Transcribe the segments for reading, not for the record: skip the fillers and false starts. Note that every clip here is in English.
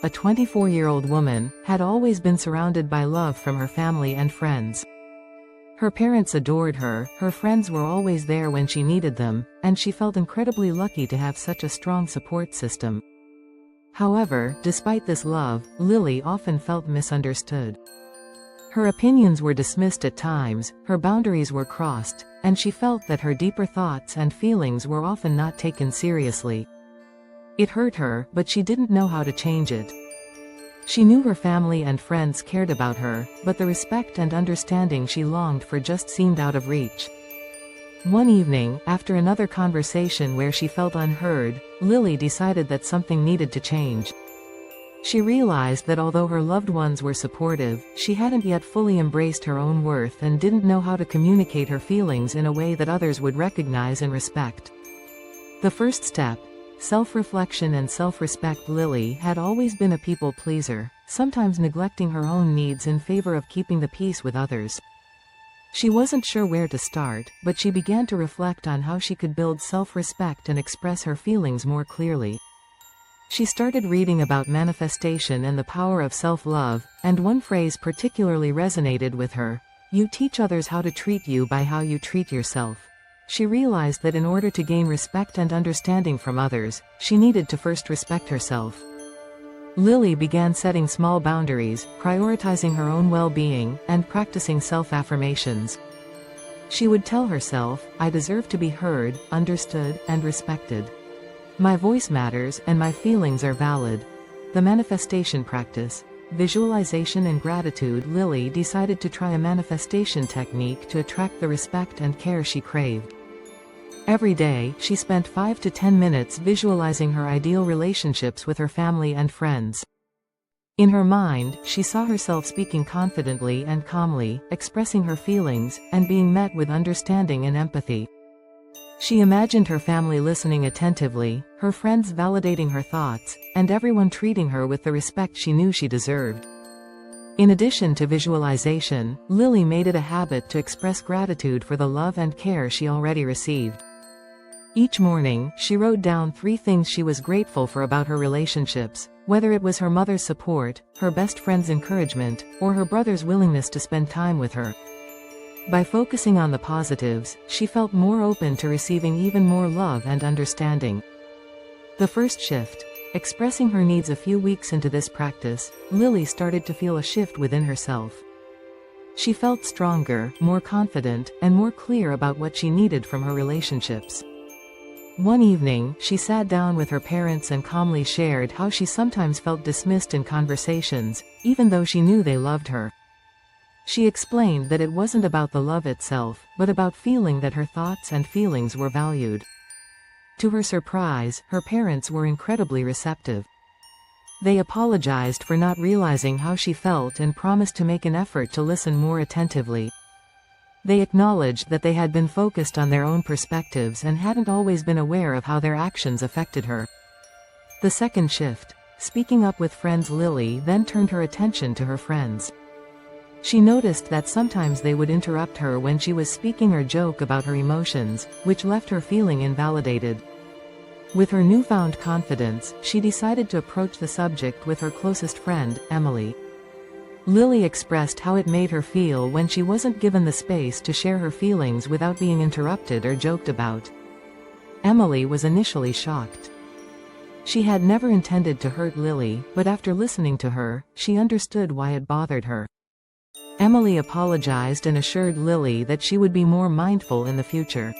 a 24-year-old woman, had always been surrounded by love from her family and friends. Her parents adored her, her friends were always there when she needed them, and she felt incredibly lucky to have such a strong support system. However, despite this love, Lily often felt misunderstood. Her opinions were dismissed at times, her boundaries were crossed, and she felt that her deeper thoughts and feelings were often not taken seriously. It hurt her, but she didn't know how to change it. She knew her family and friends cared about her, but the respect and understanding she longed for just seemed out of reach. One evening, after another conversation where she felt unheard, Lily decided that something needed to change. She realized that although her loved ones were supportive, she hadn't yet fully embraced her own worth and didn't know how to communicate her feelings in a way that others would recognize and respect. The first step: self-reflection and self-respect. Lily had always been a people pleaser, sometimes neglecting her own needs in favor of keeping the peace with others. She wasn't sure where to start, but she began to reflect on how she could build self-respect and express her feelings more clearly. She started reading about manifestation and the power of self-love, and one phrase particularly resonated with her: "You teach others how to treat you by how you treat yourself." She realized that in order to gain respect and understanding from others, she needed to first respect herself. Lily began setting small boundaries, prioritizing her own well-being, and practicing self-affirmations. She would tell herself, "I deserve to be heard, understood, and respected. My voice matters, and my feelings are valid." The manifestation practice. Visualization and gratitude. Lily decided to try a manifestation technique to attract the respect and care she craved. Every day, she spent 5 to 10 minutes visualizing her ideal relationships with her family and friends. In her mind, she saw herself speaking confidently and calmly, expressing her feelings, and being met with understanding and empathy. She imagined her family listening attentively, her friends validating her thoughts, and everyone treating her with the respect she knew she deserved. In addition to visualization, Lily made it a habit to express gratitude for the love and care she already received. Each morning, she wrote down 3 things she was grateful for about her relationships, whether it was her mother's support, her best friend's encouragement, or her brother's willingness to spend time with her. By focusing on the positives, she felt more open to receiving even more love and understanding. The first shift. Expressing her needs. A few weeks into this practice, Lily started to feel a shift within herself. She felt stronger, more confident, and more clear about what she needed from her relationships. One evening, she sat down with her parents and calmly shared how she sometimes felt dismissed in conversations, even though she knew they loved her. She explained that it wasn't about the love itself, but about feeling that her thoughts and feelings were valued. To her surprise, her parents were incredibly receptive. They apologized for not realizing how she felt and promised to make an effort to listen more attentively. They acknowledged that they had been focused on their own perspectives and hadn't always been aware of how their actions affected her. The second shift. Speaking up with friends. Lily then turned her attention to her friends. She noticed that sometimes they would interrupt her when she was speaking or joke about her emotions, which left her feeling invalidated. With her newfound confidence, she decided to approach the subject with her closest friend, Emily. Lily expressed how it made her feel when she wasn't given the space to share her feelings without being interrupted or joked about. Emily was initially shocked. She had never intended to hurt Lily, but after listening to her, she understood why it bothered her. Emily apologized and assured Lily that she would be more mindful in the future.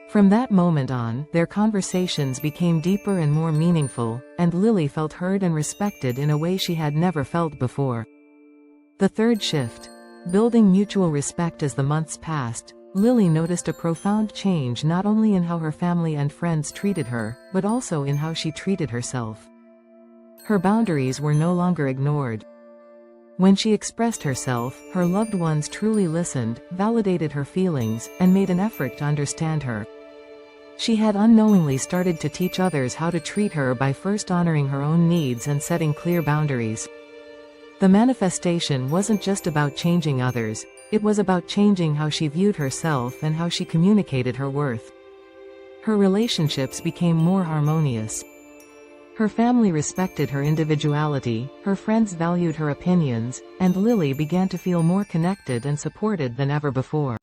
From that moment on, their conversations became deeper and more meaningful, and Lily felt heard and respected in a way she had never felt before. The third shift. Building mutual respect. As the months passed, Lily noticed a profound change not only in how her family and friends treated her, but also in how she treated herself. Her boundaries were no longer ignored. When she expressed herself, her loved ones truly listened, validated her feelings, and made an effort to understand her. She had unknowingly started to teach others how to treat her by first honoring her own needs and setting clear boundaries. The manifestation wasn't just about changing others, it was about changing how she viewed herself and how she communicated her worth. Her relationships became more harmonious. Her family respected her individuality, her friends valued her opinions, and Lily began to feel more connected and supported than ever before.